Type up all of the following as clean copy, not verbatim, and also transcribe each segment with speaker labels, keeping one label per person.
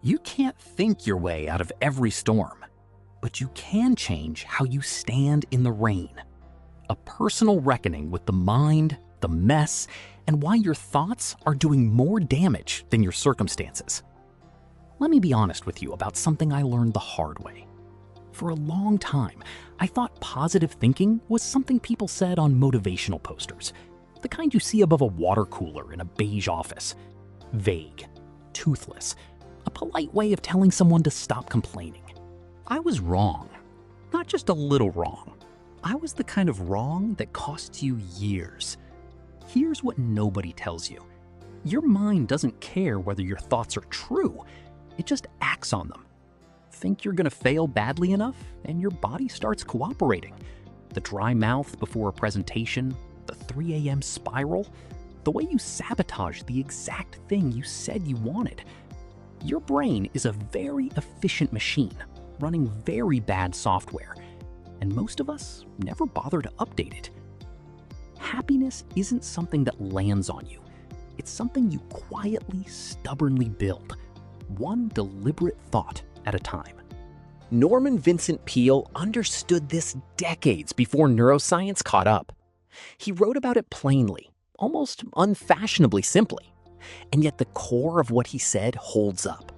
Speaker 1: You can't think your way out of every storm, but you can change how you stand in the rain. A personal reckoning with the mind, the mess, and why your thoughts are doing more damage than your circumstances. Let me be honest with you about something I learned the hard way. For a long time, I thought positive thinking was something people said on motivational posters, the kind you see above a water cooler in a beige office. Vague, toothless, a polite way of telling someone to stop complaining. I was wrong. Not just a little wrong. I was the kind of wrong that costs you years. Here's what nobody tells you. Your mind doesn't care whether your thoughts are true. It just acts on them. Think you're gonna fail badly enough, and your body starts cooperating. The dry mouth before a presentation, the 3 a.m. spiral, the way you sabotage the exact thing you said you wanted. Your brain is a very efficient machine, running very bad software, and most of us never bother to update it. Happiness isn't something that lands on you. It's something you quietly, stubbornly build, one deliberate thought at a time. Norman Vincent Peale understood this decades before neuroscience caught up. He wrote about it plainly, almost unfashionably simply. And yet the core of what he said holds up.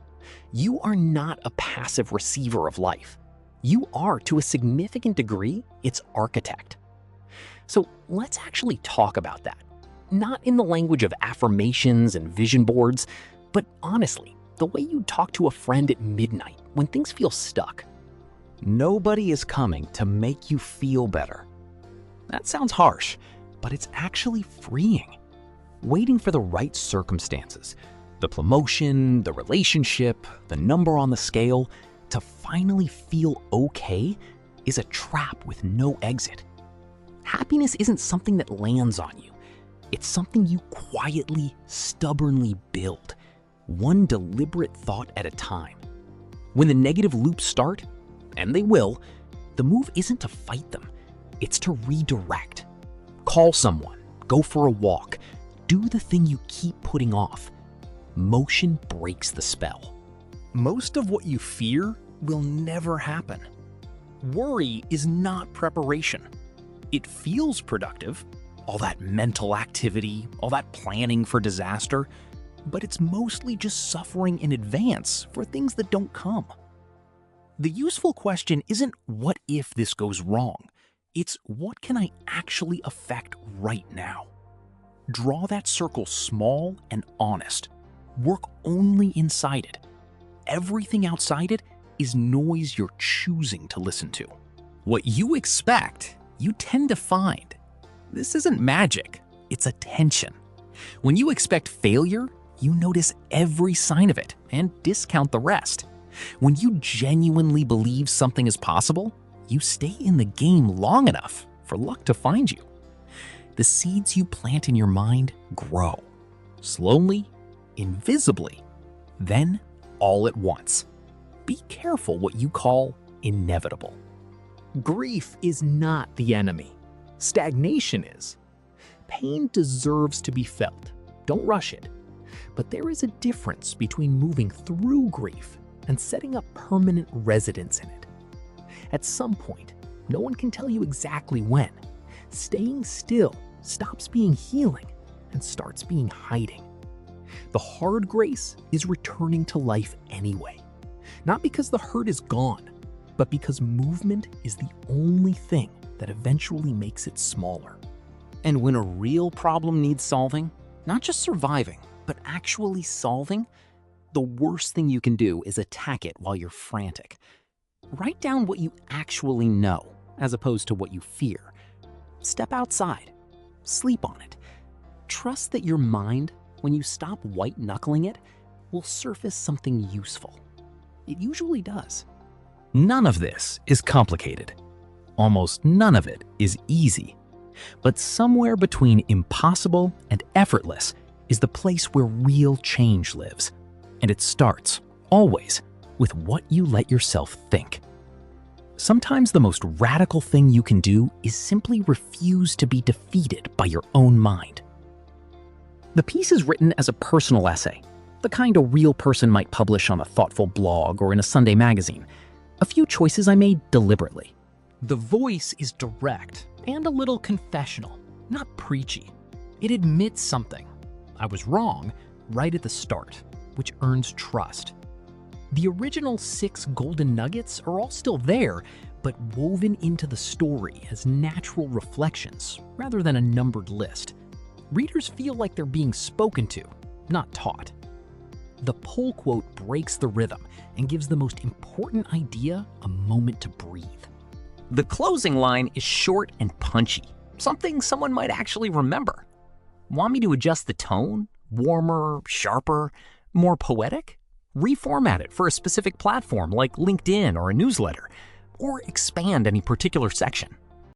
Speaker 1: You are not a passive receiver of life. You are, to a significant degree, its architect. So let's actually talk about that. Not in the language of affirmations and vision boards, but honestly, the way you talk to a friend at midnight when things feel stuck. Nobody is coming to make you feel better. That sounds harsh, but it's actually freeing. Waiting for the right circumstances, the promotion, the relationship, the number on the scale, to finally feel okay is a trap with no exit. Happiness isn't something that lands on you. It's something you quietly, stubbornly build, one deliberate thought at a time. When the negative loops start, and they will, the move isn't to fight them, it's to redirect. Call someone, go for a walk, do the thing you keep putting off. Motion breaks the spell. Most of what you fear will never happen. Worry is not preparation. It feels productive, all that mental activity, all that planning for disaster, but it's mostly just suffering in advance for things that don't come. The useful question isn't what if this goes wrong, it's what can I actually affect right now? Draw that circle small and honest. Work only inside it. Everything outside it is noise you're choosing to listen to. What you expect, you tend to find. This isn't magic, it's attention. When you expect failure, you notice every sign of it and discount the rest. When you genuinely believe something is possible, you stay in the game long enough for luck to find you. The seeds you plant in your mind grow, slowly, invisibly, then all at once. Be careful what you call inevitable. Grief is not the enemy. Stagnation is. Pain deserves to be felt. Don't rush it. But there is a difference between moving through grief and setting up permanent residence in it. At some point, no one can tell you exactly when, staying still stops being healing and starts being hiding. The hard grace is returning to life anyway, not because the hurt is gone, but because movement is the only thing that eventually makes it smaller. And when a real problem needs solving, not just surviving, but actually solving, the worst thing you can do is attack it while you're frantic. Write down what you actually know, as opposed to what you fear. Step outside. Sleep on it. Trust that your mind, when you stop white-knuckling it, will surface something useful. It usually does. None of this is complicated. Almost none of it is easy. But somewhere between impossible and effortless is the place where real change lives. And it starts, always, with what you let yourself think. Sometimes the most radical thing you can do is simply refuse to be defeated by your own mind. The piece is written as a personal essay, the kind a real person might publish on a thoughtful blog or in a Sunday magazine. A few choices I made deliberately.
Speaker 2: The voice is direct and a little confessional, not preachy. It admits something. I was wrong right at the start, which earns trust. The original 6 golden nuggets are all still there, but woven into the story as natural reflections rather than a numbered list. Readers feel like they're being spoken to, not taught. The pull quote breaks the rhythm and gives the most important idea a moment to breathe.
Speaker 1: The closing line is short and punchy, something someone might actually remember. Want me to adjust the tone? Warmer, sharper, more poetic? Reformat it for a specific platform like LinkedIn or a newsletter, or expand any particular section.